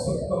70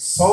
100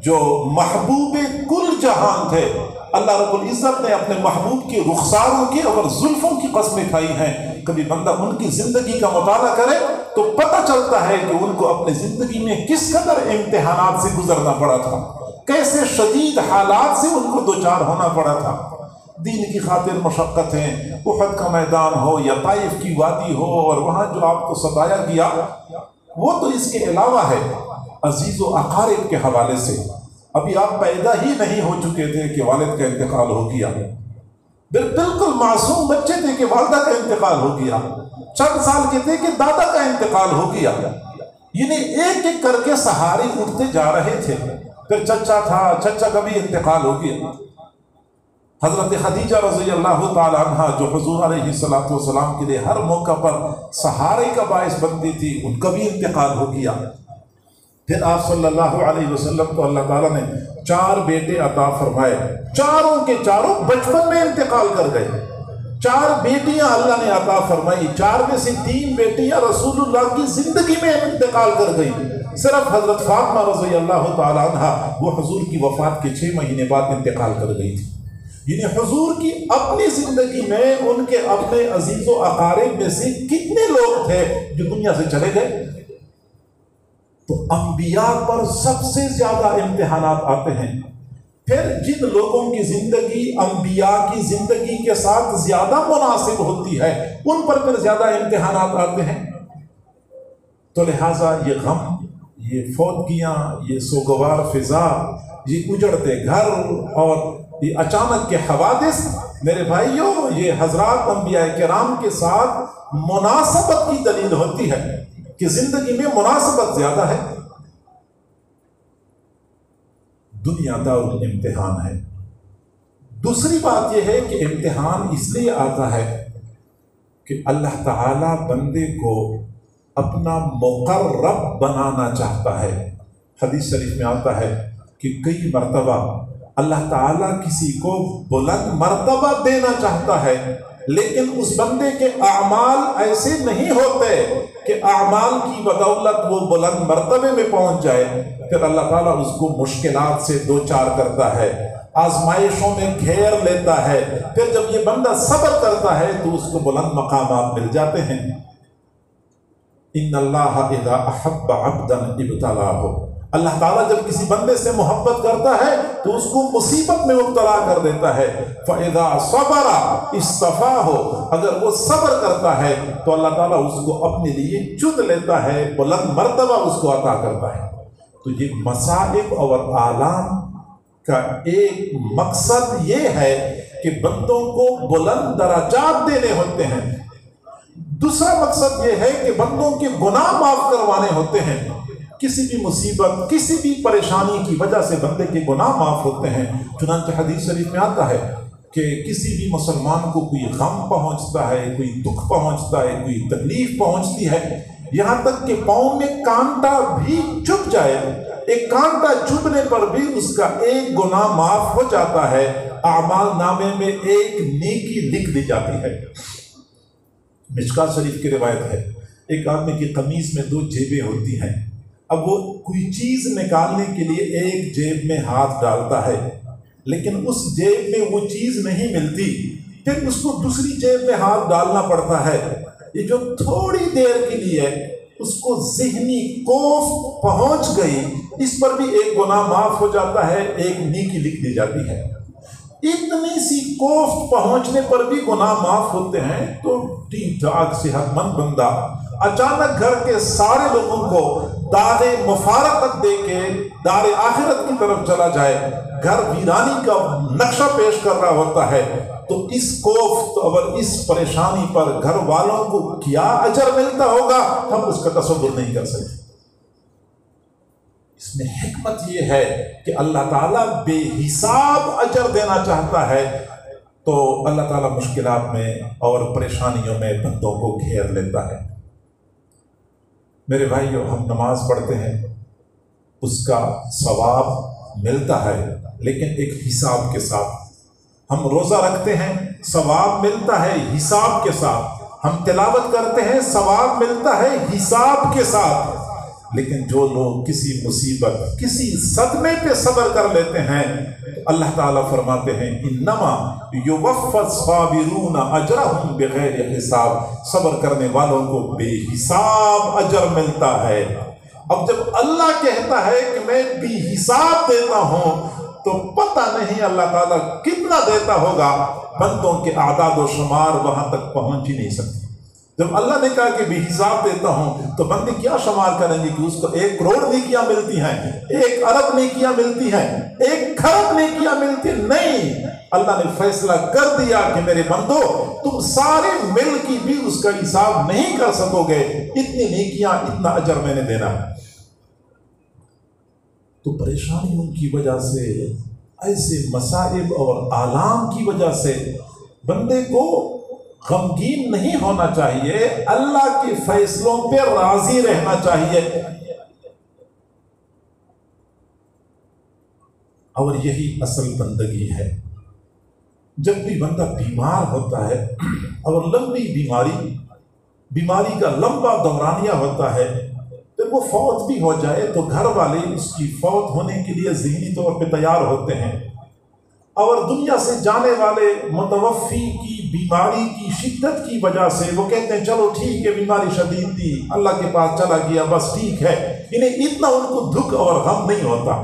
جو محبوب کل جہان تھے، اللہ رب العزت نے اپنے محبوب کے رخساروں کی اور زلفوں کی قسمیں کھائی ہیں۔ کبھی بندہ ان کی زندگی کا مطالعہ کرے تو پتہ چلتا ہے کہ ان کو اپنی زندگی میں کس قدر امتحانات سے گزرنا پڑا تھا، کیسے شدید حالات سے ان کو دوچار ہونا پڑا تھا۔ دین کی خاطر مشقتیں، احد کا میدان ہو یا طائف کی وادی ہو، اور وہاں جو آپ کو ستایا گیا، وہ تو اس کے علاوہ ہے عزیز و اقارب کے حوالے سے۔ ابھی آپ پیدا ہی نہیں ہو چکے تھے کہ والد کا انتقال ہو گیا، بالکل معصوم بچے تھے کہ والدہ کا انتقال ہو گیا، چند سال کے تھے کہ دادا کا انتقال ہو گیا، یعنی ایک ایک کر کے سہارے اٹھتے جا رہے تھے۔ پھر چچا تھا، چچا کا بھی انتقال ہو گیا۔ حضرت خدیجہ رضی اللہ تعالی عنہ جو حضور علیہ الصلوۃ والسلام کے لیے ہر موقع پر سہارے کا باعث بنتی تھی، ان کا بھی انتقال ہو گیا۔ پھر آپ صلی اللہ علیہ وسلم کو اللہ تعالیٰ نے 4 بیٹے عطا فرمائے، چاروں کے چاروں بچپن میں انتقال کر گئے۔ 4 بیٹیاں اللہ نے عطا فرمائی، 4 میں سے 3 بیٹیاں رسول اللہ کی زندگی میں انتقال کر گئی۔ صرف حضرت فاطمہ رضی اللہ تعالی عنہ وہ حضور کی وفات کے 6 مہینے بعد انتقال کر گئی تھی۔ یعنی حضور کی اپنی زندگی میں ان کے اپنے عزیز و اقارب میں سے کتنے لوگ تھے جو دنیا سے چلے گئے؟ تو انبیاء پر سب سے زیادہ امتحانات آتے ہیں۔ پھر جن لوگوں کی زندگی انبیاء کی زندگی کے ساتھ زیادہ مناسب ہوتی ہے، ان پر پھر زیادہ امتحانات آتے ہیں۔ تو لہٰذا یہ غم، یہ فوتگیاں، یہ سوگوار فضا، یہ اجڑتے گھر اور یہ اچانک کے حوادث، میرے بھائیوں، یہ حضرات انبیاء کرام کے ساتھ مناسبت کی دلیل ہوتی ہے کہ زندگی میں مناسبت زیادہ ہے۔ دنیا دارالامتحان ہے۔ دوسری بات یہ ہے کہ امتحان اس لیے آتا ہے کہ اللہ تعالی بندے کو اپنا مقرب بنانا چاہتا ہے۔ حدیث شریف میں آتا ہے کہ کئی مرتبہ اللہ تعالیٰ کسی کو بلند مرتبہ دینا چاہتا ہے، لیکن اس بندے کے اعمال ایسے نہیں ہوتے کہ اعمال کی بدولت وہ بلند مرتبے میں پہنچ جائے۔ پھر اللہ تعالیٰ اس کو مشکلات سے دوچار کرتا ہے، آزمائشوں میں گھیر لیتا ہے۔ پھر جب یہ بندہ صبر کرتا ہے تو اس کو بلند مقامات مل جاتے ہیں۔ ان اللہ اذا احب عبدا ابتلاہ، اللہ تعالیٰ جب کسی بندے سے محبت کرتا ہے تو اس کو مصیبت میں مبتلا کر دیتا ہے۔ فَإِذَا صَبَرَ اصْطَفَاهُ، اگر وہ صبر کرتا ہے تو اللہ تعالیٰ اس کو اپنے لیے چن لیتا ہے، بلند مرتبہ اس کو عطا کرتا ہے۔ تو یہ مصائب اور آلام کا ایک مقصد یہ ہے کہ بندوں کو بلند درجات دینے ہوتے ہیں۔ دوسرا مقصد یہ ہے کہ بندوں کے گناہ معاف کروانے ہوتے ہیں۔ کسی بھی مصیبت، کسی بھی پریشانی کی وجہ سے بندے کے گناہ معاف ہوتے ہیں۔ چنانچہ حدیث شریف میں آتا ہے کہ کسی بھی مسلمان کو کوئی غم پہنچتا ہے، کوئی دکھ پہنچتا ہے، کوئی تکلیف پہنچتی ہے، یہاں تک کہ پاؤں میں کانٹا بھی چبھ جائے، ایک کانٹا چبھنے پر بھی اس کا ایک گناہ معاف ہو جاتا ہے، اعمال نامے میں ایک نیکی لکھ دی جاتی ہے۔ مشکوٰۃ شریف کی روایت ہے، ایک آدمی کی قمیض میں 2 جیبیں ہوتی ہیں۔ اب وہ کوئی چیز نکالنے کے لیے ایک جیب میں ہاتھ ڈالتا ہے، لیکن اس جیب میں وہ چیز نہیں ملتی، پھر اس کو دوسری جیب میں ہاتھ ڈالنا پڑتا ہے۔ یہ جو تھوڑی دیر کے لیے اس کو ذہنی کوفت پہنچ گئی، اس پر بھی ایک گناہ معاف ہو جاتا ہے، ایک نیکی لکھ دی جاتی ہے۔ اتنی سی کوفت پہنچنے پر بھی گناہ معاف ہوتے ہیں، تو ٹھیک ٹھاک صحت مند بندہ اچانک گھر کے سارے لوگوں کو دار مفارقت دے کے دار آخرت کی طرف چلا جائے، گھر ویرانی کا نقشہ پیش کر رہا ہوتا ہے، تو اس کوفت اور اس پریشانی پر گھر والوں کو کیا اجر ملتا ہوگا، ہم اس کا تصور نہیں کر سکتے۔ اس میں حکمت یہ ہے کہ اللہ تعالیٰ بے حساب اجر دینا چاہتا ہے، تو اللہ تعالیٰ مشکلات میں اور پریشانیوں میں بندوں کو گھیر لیتا ہے۔ میرے بھائیو، ہم نماز پڑھتے ہیں، اس کا ثواب ملتا ہے، لیکن ایک حساب کے ساتھ۔ ہم روزہ رکھتے ہیں، ثواب ملتا ہے حساب کے ساتھ۔ ہم تلاوت کرتے ہیں، ثواب ملتا ہے حساب کے ساتھ۔ لیکن جو لوگ کسی مصیبت کسی صدمے پہ صبر کر لیتے ہیں تو اللہ تعالیٰ فرماتے ہیں انما یوفی الصابرون اجرہم بغیر حساب، صبر کرنے والوں کو بے حساب اجر ملتا ہے۔ اب جب اللہ کہتا ہے کہ میں بے حساب دیتا ہوں تو پتہ نہیں اللہ تعالیٰ کتنا دیتا ہوگا، بندوں کے اعداد و شمار وہاں تک پہنچ ہی نہیں سکتے۔ جب اللہ نے کہا کہ بے حساب دیتا ہوں تو بندے کیا شمار کریں گے کہ اس کو 1 کروڑ نیکیاں ملتی ہیں، 1 ارب نیکیاں ملتی ہیں، 1 کھرب نیکیاں ملتی ہیں؟ نہیں، اللہ نے فیصلہ کر دیا کہ میرے بندو تم سارے مل کی بھی اس کا حساب نہیں کر سکو گے، اتنی نیکیاں اتنا اجر میں نے دینا ہے۔ تو پریشانیوں کی وجہ سے، ایسے مصائب اور آلام کی وجہ سے بندے کو غمگین نہیں ہونا چاہیے، اللہ کے فیصلوں پہ راضی رہنا چاہیے۔ اور یہی اصل بندگی ہے۔ جب بھی بندہ بیمار ہوتا ہے اور لمبی بیماری کا لمبا دورانیہ ہوتا ہے، پھر وہ فوت بھی ہو جائے تو گھر والے اس کی فوت ہونے کے لیے ذہنی طور پہ تیار ہوتے ہیں، اور دنیا سے جانے والے متوفی کی بیماری کی شدت کی وجہ سے وہ کہتے ہیں چلو ٹھیک ہے، بیماری شدید تھی، اللہ کے پاس چلا گیا، بس ٹھیک ہے، انہیں اتنا ان کو دکھ اور غم نہیں ہوتا۔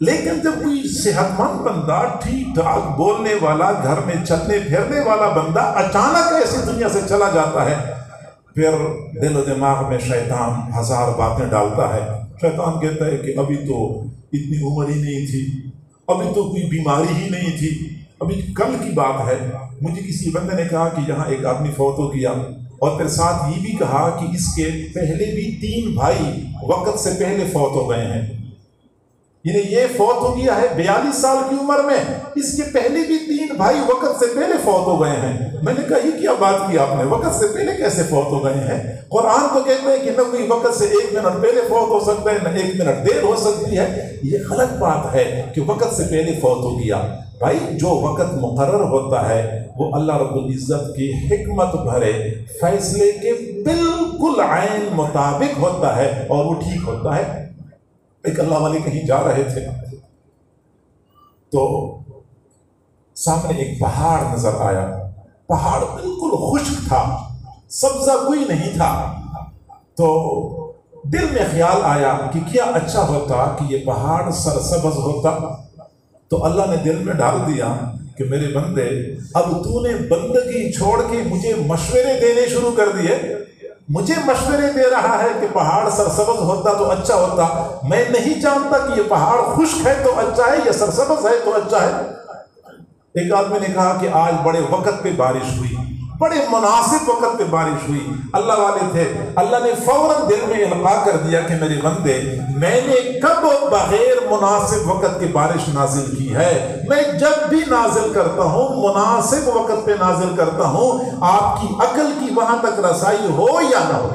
لیکن جب کوئی صحت مند بندہ، ٹھیک ٹھاک بولنے والا، گھر میں چلنے پھرنے والا بندہ اچانک ایسی دنیا سے چلا جاتا ہے، پھر دل و دماغ میں شیطان 1000 باتیں ڈالتا ہے۔ شیطان کہتا ہے کہ ابھی تو اتنی عمر ہی نہیں تھی، ابھی تو کوئی بیماری ہی نہیں تھی، ابھی کل کی بات ہے، مجھے کسی بندے نے کہا کہ یہاں ایک آدمی فوت ہو گیا، اور پھر ساتھ یہ بھی کہا کہ اس کے پہلے بھی 3 بھائی وقت سے پہلے فوت ہو گئے ہیں، یعنی یہ فوت ہو گیا ہے 42 سال کی عمر میں، اس کے پہلے بھی 3 بھائی وقت سے پہلے فوت ہو گئے ہیں۔ میں نے کہا یہ کیا بات کی آپ نے، وقت سے پہلے کیسے فوت ہو گئے ہیں؟ قرآن تو کہتے ہیں کہ نہ کوئی وقت سے 1 منٹ پہلے فوت ہو سکتا ہے، نہ 1 منٹ دیر ہو سکتی ہے۔ یہ غلط بات ہے کہ وقت سے پہلے فوت ہو گیا۔ بھائی جو وقت مقرر ہوتا ہے وہ اللہ رب العزت کی حکمت بھرے فیصلے کے بالکل عین مطابق ہوتا ہے، اور وہ ٹھیک ہوتا ہے۔ ایک اللہ والے کہیں جا رہے تھے تو سامنے ایک پہاڑ نظر آیا، پہاڑ بالکل خشک تھا، سبزہ کوئی نہیں تھا، تو دل میں خیال آیا کہ کیا اچھا ہوتا کہ یہ پہاڑ سرسبز ہوتا۔ تو اللہ نے دل میں ڈال دیا کہ میرے بندے اب تو نے بندگی چھوڑ کے مجھے مشورے دینے شروع کر دیے، مجھے مشورے دے رہا ہے کہ پہاڑ سرسبز ہوتا تو اچھا ہوتا۔ میں نہیں جانتا کہ یہ پہاڑ خشک ہے تو اچھا ہے یا سرسبز ہے تو اچھا ہے۔ ایک آدمی نے کہا کہ آج بڑے وقت پہ بارش ہوئی، بڑے مناسب وقت پہ بارش ہوئی، اللہ والے تھے، اللہ نے فوراً دل میں القاء کر دیا کہ میرے بندے میں نے کب بغیر مناسب وقت کی بارش نازل کی ہے؟ میں جب بھی نازل کرتا ہوں مناسب وقت پہ نازل کرتا ہوں، آپ کی عقل کی وہاں تک رسائی ہو یا نہ ہو۔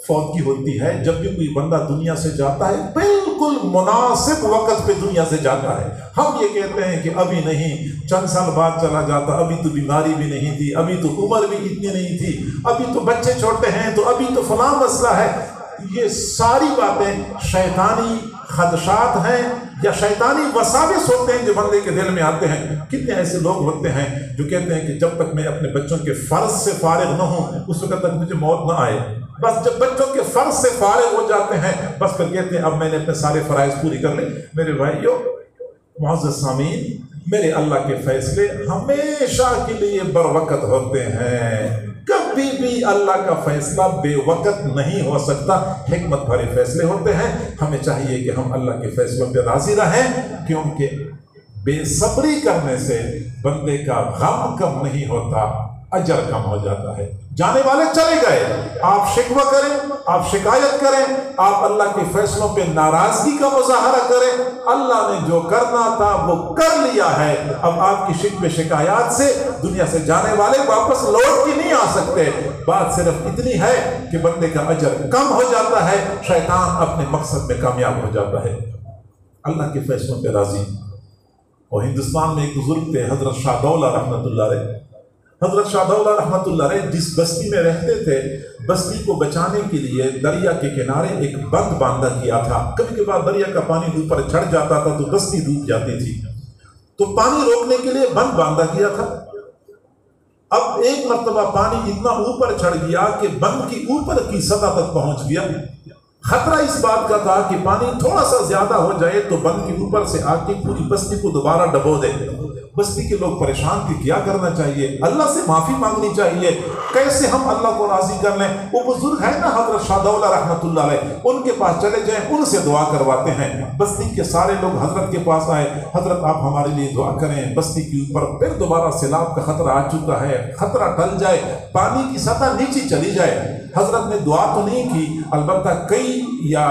فوت کی ہوتی ہے جب بھی کوئی بندہ دنیا سے جاتا ہے بالکل مناسب وقت پہ دنیا سے جاتا ہے۔ ہم یہ کہتے ہیں کہ ابھی نہیں، چند سال بعد چلا جاتا، ابھی تو بیماری بھی نہیں تھی، ابھی تو عمر بھی اتنی نہیں تھی، ابھی تو بچے چھوٹے ہیں، تو ابھی تو فلاں مسئلہ ہے۔ یہ ساری باتیں شیطانی خدشات ہیں یا شیطانی وساوس ہوتے ہیں جو بندے کے دل میں آتے ہیں۔ کتنے ایسے لوگ ہوتے ہیں جو کہتے ہیں کہ جب تک میں اپنے بچوں کے فرض سے فارغ نہ ہوں اس وقت تک مجھے موت نہ آئے۔ بس جب بچوں کے فرض سے فارغ ہو جاتے ہیں بس پھر کہتے ہیں اب میں نے اپنے سارے فرائض پوری کر لیں۔ میرے بھائیو معزز سامعین، میرے اللہ کے فیصلے ہمیشہ کے لیے بروقت ہوتے ہیں، کبھی بھی اللہ کا فیصلہ بے وقت نہیں ہو سکتا، حکمت بھرے فیصلے ہوتے ہیں۔ ہمیں چاہیے کہ ہم اللہ کے فیصلوں پہ راضی رہیں، کیونکہ بے صبری کرنے سے بندے کا غم کم نہیں ہوتا، اجر کم ہو جاتا ہے۔ جانے والے چلے گئے، آپ شکوہ کریں، آپ شکایت کریں، آپ اللہ کے فیصلوں پہ ناراضگی کا مظاہرہ کریں، اللہ نے جو کرنا تھا وہ کر لیا ہے۔ اب آپ کی شکوے شکایات سے دنیا سے جانے والے واپس لوٹ کے نہیں آ سکتے۔ بات صرف اتنی ہے کہ بندے کا اجر کم ہو جاتا ہے، شیطان اپنے مقصد میں کامیاب ہو جاتا ہے۔ اللہ کے فیصلوں پہ راضی۔ اور ہندوستان میں ایک بزرگ تھے حضرت شاہ دولہ رحمۃ اللہ علیہ، حضرت شاہ دولہ رحمۃ اللہ علیہ جس بستی میں رہتے تھے، بستی کو بچانے کے لیے دریا کے کنارے ایک بند باندھا کیا تھا۔ کبھی کبھار دریا کا پانی اوپر چڑھ جاتا تھا تو بستی ڈوب جاتی تھی، تو پانی روکنے کے لیے بند باندھا کیا تھا۔ اب ایک مرتبہ پانی اتنا اوپر چڑھ گیا کہ بند کی اوپر کی سطح تک پہنچ گیا۔ خطرہ اس بات کا تھا کہ پانی تھوڑا سا زیادہ ہو جائے تو بند کے اوپر سے آ کے پوری بستی کو دوبارہ ڈبو دے۔ بستی کے لوگ پریشان تھے، کیا کرنا چاہیے؟ اللہ سے معافی مانگنی چاہیے، کیسے ہم اللہ کو راضی کر لیں؟ وہ بزرگ ہے نا حضرت شاہ دولہ رحمۃ اللہ علیہ، ان کے پاس چلے جائیں، ان سے دعا کرواتے ہیں۔ بستی کے سارے لوگ حضرت کے پاس آئے، حضرت آپ ہمارے لیے دعا کریں، بستی کے اوپر پھر دوبارہ سیلاب کا خطرہ آ چکا ہے، خطرہ ٹل جائے، پانی کی سطح نیچے چلی جائے۔ حضرت نے دعا تو نہیں کی، البتہ کئی یا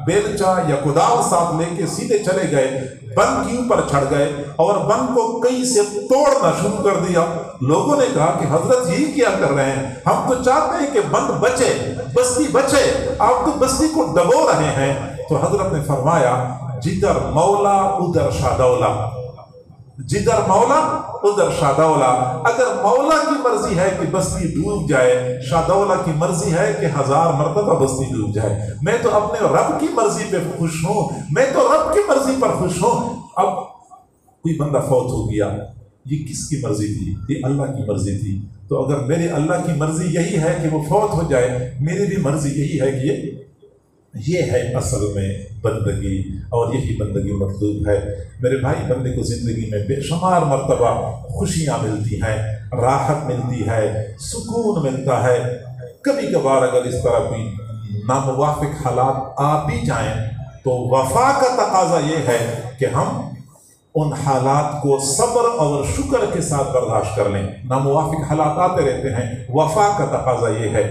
بیلچا یا کدال ساتھ لے کے سیدھے چلے گئے، بند کے اوپر چڑھ گئے اور بند کو کئی سے توڑنا شروع کر دیا۔ لوگوں نے کہا کہ حضرت یہی کیا کر رہے ہیں؟ ہم تو چاہتے ہیں کہ بند بچے، بستی بچے، آپ تو بستی کو ڈبو رہے ہیں۔ تو حضرت نے فرمایا جدھر مولا ادھر شاہ دولہ، جدھر مولا ادھر شاہ دولہ۔ اگر مولا کی مرضی ہے کہ بستی ڈوب جائے، شاہ دولہ کی مرضی ہے کہ 1000 مرتبہ بستی ڈوب جائے۔ میں تو اپنے رب کی مرضی پہ خوش ہوں، میں تو رب کی مرضی پر خوش ہوں۔ اب کوئی بندہ فوت ہو گیا، یہ کس کی مرضی تھی؟ یہ اللہ کی مرضی تھی۔ تو اگر میرے اللہ کی مرضی یہی ہے کہ وہ فوت ہو جائے، میری بھی مرضی یہی ہے کہ یہ ہے اصل میں بندگی، اور یہی بندگی مطلوب ہے۔ میرے بھائی، بندے کو زندگی میں بے شمار مرتبہ خوشیاں ملتی ہیں، راحت ملتی ہے، سکون ملتا ہے۔ کبھی کبھار اگر اس طرح کوئی ناموافق حالات آ بھی جائیں تو وفا کا تقاضا یہ ہے کہ ہم ان حالات کو صبر اور شکر کے ساتھ برداشت کر لیں۔ ناموافق حالات آتے رہتے ہیں، وفا کا تقاضا یہ ہے۔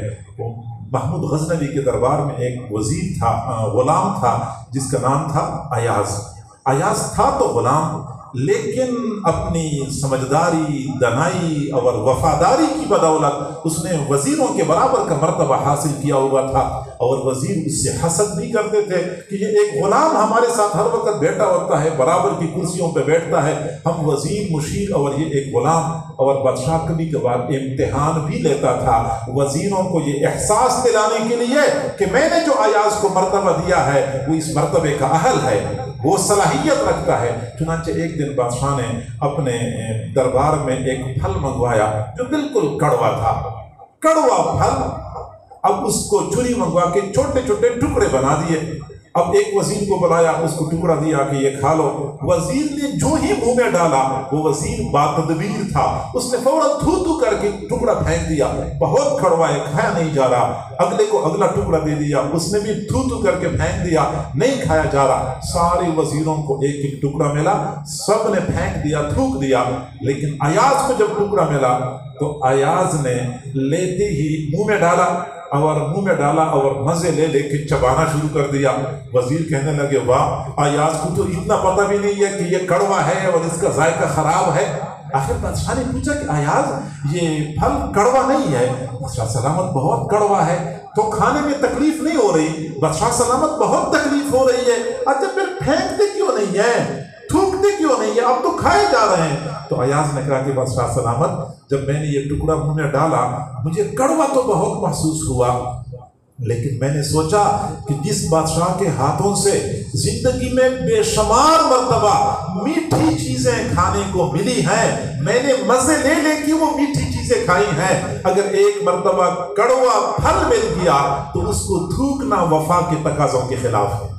محمود غزنوی کے دربار میں ایک وزیر تھا، غلام تھا، جس کا نام تھا ایاز۔ ایاز تھا تو غلام، لیکن اپنی سمجھداری، دانائی اور وفاداری کی بدولت اس نے وزیروں کے برابر کا مرتبہ حاصل کیا ہوا تھا، اور وزیر اس سے حسد نہیں کرتے تھے کہ یہ ایک غلام ہمارے ساتھ ہر وقت بیٹھا ہوتا ہے، برابر کی کرسیوں پہ بیٹھتا ہے، ہم وزیر مشیر اور یہ ایک غلام۔ اور بادشاہ کبھی کبھار امتحان بھی لیتا تھا وزیروں کو یہ احساس دلانے کے لیے کہ میں نے جو ایاز کو مرتبہ دیا ہے وہ اس مرتبے کا اہل ہے، وہ صلاحیت رکھتا ہے۔ چنانچہ ایک دن بادشاہ نے اپنے دربار میں ایک پھل منگوایا جو بالکل کڑوا تھا، کڑوا پھل۔ اب اس کو چوری منگوا کے چھوٹے چھوٹے ٹکڑے بنا دیے۔ اب ایک وزیر کو بلایا، اس کو ٹکڑا دیا کہ یہ کھا لو۔ وزیر نے جو ہی منہ میں ڈالا، وہ وزیر باتدبیر تھا، اس نے فوراً تھو تھو کر کے ٹکڑا پھینک دیا، بہت کڑوا ہے، کھایا نہیں جا رہا۔ اگلے کو اگلا ٹکڑا دے دیا، اس نے بھی تھو تھو کر کے پھینک دیا، نہیں کھایا جا رہا۔ سارے وزیروں کو ایک ایک ٹکڑا ملا، سب نے پھینک دیا، تھوک دیا، لیکن ایاز کو جب ٹکڑا ملا تو ایاز نے لیتے ہی منہ میں ڈالا اور مزے لے لے کے چبانا شروع کر دیا۔ وزیر کہنے لگے، واہ، ایاز کو تو اتنا پتہ بھی نہیں ہے کہ یہ کڑوا ہے اور اس کا ذائقہ خراب ہے۔ آخر بادشاہ نے پوچھا کہ ایاز، یہ پھل کڑوا نہیں ہے؟ بادشاہ سلامت، بہت کڑوا ہے، تو کھانے میں تکلیف نہیں ہو رہی؟ بادشاہ سلامت، بہت تکلیف ہو رہی ہے۔ اچھا پھر پھینکتے کیوں نہیں ہے، تھوکتے کیوں نہیں ہے، اب تو کھائے جا رہے ہیں؟ تو ایاز نے کہا کہ بادشاہ سلامت، جب میں نے یہ ٹکڑا منہ میں ڈالا مجھے کڑوا تو بہت محسوس ہوا، لیکن میں نے سوچا کہ جس بادشاہ کے ہاتھوں سے زندگی میں بے شمار مرتبہ میٹھی چیزیں کھانے کو ملی ہیں، میں نے مزے لے لے کے وہ میٹھی چیزیں کھائی ہیں، اگر ایک مرتبہ کڑوا پھل مل گیا تو اس کو تھوکنا وفا کے تقاضوں کے خلاف ہے،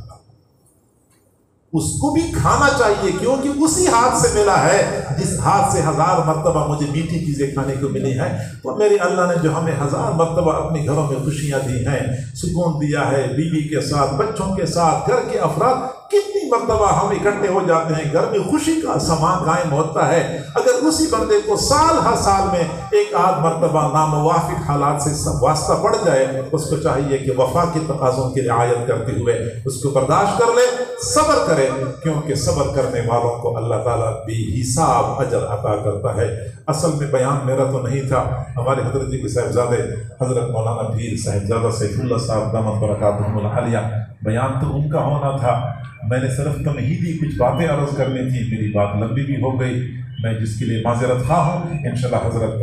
اس کو بھی کھانا چاہیے، کیونکہ اسی ہاتھ سے ملا ہے جس ہاتھ سے 1000 مرتبہ مجھے میٹھی چیزیں کھانے کو ملی ہیں۔ تو میرے اللہ نے جو ہمیں 1000 مرتبہ اپنے گھروں میں خوشیاں دی ہیں، سکون دیا ہے، بیوی کے ساتھ، بچوں کے ساتھ، گھر کے افراد، کتنی مرتبہ ہم اکٹھے ہو جاتے ہیں، گھر میں خوشی کا سما قائم ہوتا ہے۔ اگر اسی بندے کو سال ہر سال میں ایک آدھ مرتبہ ناموافق حالات سے واسطہ پڑ جائے، اس کو چاہیے کہ وفا کے تقاضوں کی رعایت کرتے ہوئے اس کو برداشت کر لے، صبر کرے، کیونکہ صبر کرنے والوں کو اللہ تعالیٰ بے حساب اجر عطا کرتا ہے۔ اصل میں بیان میرا تو نہیں تھا، ہمارے حضرت جی کے صاحبزادے حضرت مولانا پیر صاحبزادہ سیف اللہ صاحب دامت برکاتہم العالیہ بیان تو ان کا ہونا تھا، میں نے صرف تمہیدی کچھ باتیں عرض کرنی تھی، میری بات لمبی بھی ہو گئی، میں جس کے لیے معذرت خواہ ہوں۔ انشاءاللہ حضرت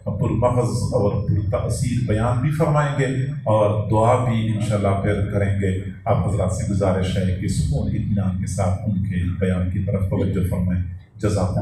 پرمغز اور پرتاثیر بیان بھی فرمائیں گے اور دعا بھی انشاءاللہ پھر کریں گے۔ آپ حضرات سے گزارش ہے کہ سکون اطمینان کے ساتھ ان کے بیان کی طرف توجہ فرمائیں۔ جزاک